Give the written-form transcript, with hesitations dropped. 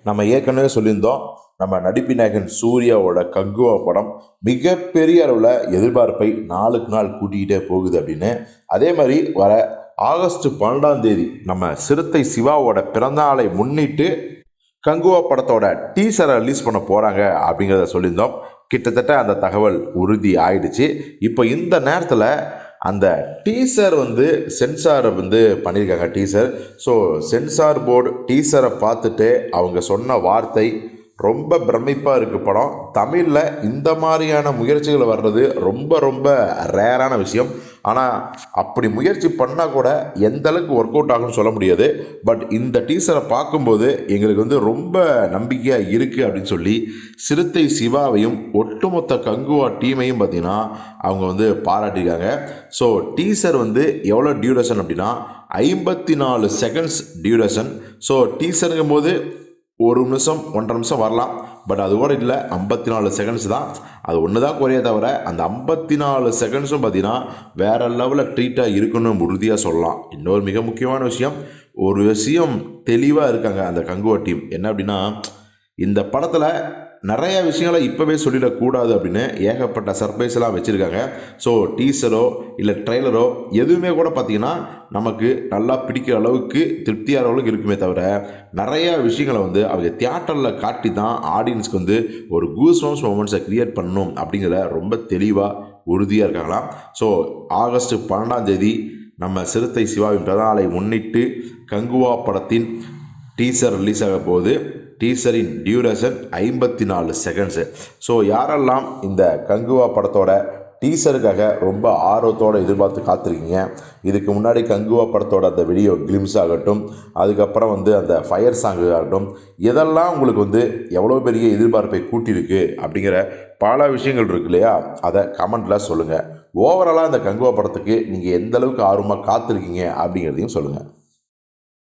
நம்ம ஏற்கனவே சொல்லியிருந்தோம், நம்ம நடிப்பின் நாயகன் சூர்யாவோட கங்குவா படம் மிகப்பெரிய அளவில் எதிர்பார்ப்பை நாளுக்கு நாள் கூட்டிக்கிட்டே போகுது அப்படின்னு. அதே மாதிரி வர ஆகஸ்ட் 12 நம்ம சிறுத்தை சிவாவோட பிறந்தநாளை முன்னிட்டு கங்குவா படத்தோட டீசரை ரிலீஸ் பண்ண போகிறாங்க அப்படிங்கிறத சொல்லியிருந்தோம். கிட்டத்தட்ட அந்த தகவல் உறுதி ஆயிடுச்சு. இப்போ இந்த நேரத்தில் அந்த டீசர் சென்சாரை பண்ணியிருக்காங்க டீசர். ஸோ சென்சார் போர்டு டீசரை பார்த்துட்டு அவங்க சொன்ன வார்த்தை ரொம்ப பிரமிப்பாக இருக்குது. படம் தமிழில் இந்த மாதிரியான முயற்சிகள் வர்றது ரொம்ப ரொம்ப ரேரான விஷயம். ஆனால் அப்படி முயற்சி பண்ணால் கூட எந்த அளவுக்கு ஒர்க் அவுட் ஆகும்னு சொல்ல முடியாது. பட் இந்த டீசரை பார்க்கும்போது எங்களுக்கு ரொம்ப நம்பிக்கையாக இருக்குது அப்படின்னு சொல்லி சிறுத்தை சிவாவையும் ஒட்டுமொத்த கங்குவா டீமையும் பார்த்திங்கன்னா அவங்க பாராட்டியிருக்காங்க. ஸோ டீசர் எவ்வளோ டியூரேஷன் அப்படின்னா 54 செகண்ட்ஸ் டியூரேஷன். ஸோ டீசருங்கும் போது 1 நிமிஷம் 1.5 நிமிஷம் வரலாம். பட் அது கூட இல்லை, 54 செகண்ட்ஸ் தான். அது ஒன்று தான் குறைய தவிர அந்த 54 செகண்ட்ஸும் பார்த்திங்கன்னா வேறு லெவலில் ட்ரீட்டாக இருக்குன்னு உறுதியாக சொல்லலாம். இன்னொரு மிக முக்கியமான விஷயம், ஒரு விஷயம் தெளிவாக இருக்காங்க அந்த கங்குவா டீம். என்ன அப்படின்னா, இந்த படத்தில் நிறைய விஷயங்களை இப்போவே சொல்லிடக்கூடாது அப்படின்னு ஏகப்பட்ட சர்ப்ரைஸ்லாம் வச்சுருக்காங்க. ஸோ டீசரோ இல்லை ட்ரெய்லரோ எதுவுமே கூட பார்த்திங்கன்னா நமக்கு நல்லா பிடிக்கிற அளவுக்கு திருப்தியான அளவுக்கு இருக்குமே தவிர நிறையா விஷயங்களை அவங்க தியேட்டரில் காட்டி தான் ஆடியன்ஸ்க்கு ஒரு கூஸ்பம்ஸ் மொமெண்ட்ஸை க்ரியேட் பண்ணணும் அப்படிங்கிற ரொம்ப தெளிவாக உறுதியாக இருக்காங்களாம். ஸோ ஆகஸ்ட் 12 நம்ம சிறுத்தை சிவாவின் பிறந்தநாளை முன்னிட்டு கங்குவா படத்தின் டீசர் ரிலீஸ் ஆக போகுது. டீசரின் டியூரேஷன் 54 செகண்ட்ஸு. ஸோ யாரெல்லாம் இந்த கங்குவா படத்தோட டீசருக்காக ரொம்ப ஆர்வத்தோடு எதிர்பார்த்து காத்திருக்கீங்க, இதுக்கு முன்னாடி கங்குவா படத்தோட அந்த வீடியோ கிளிம்ஸ் ஆகட்டும், அதுக்கப்புறம் அந்த ஃபயர் சாங்கு ஆகட்டும், இதெல்லாம் உங்களுக்கு எவ்வளோ பெரிய எதிர்பார்ப்பை கூட்டியிருக்கு அப்படிங்கிற பல விஷயங்கள் இருக்கு இல்லையா, அதை கமெண்ட்டில் சொல்லுங்கள். ஓவராலாக இந்த கங்குவா படத்துக்கு நீங்கள் எந்த அளவுக்கு ஆர்வமாக காத்திருக்கீங்க அப்படிங்கிறதையும் சொல்லுங்கள்.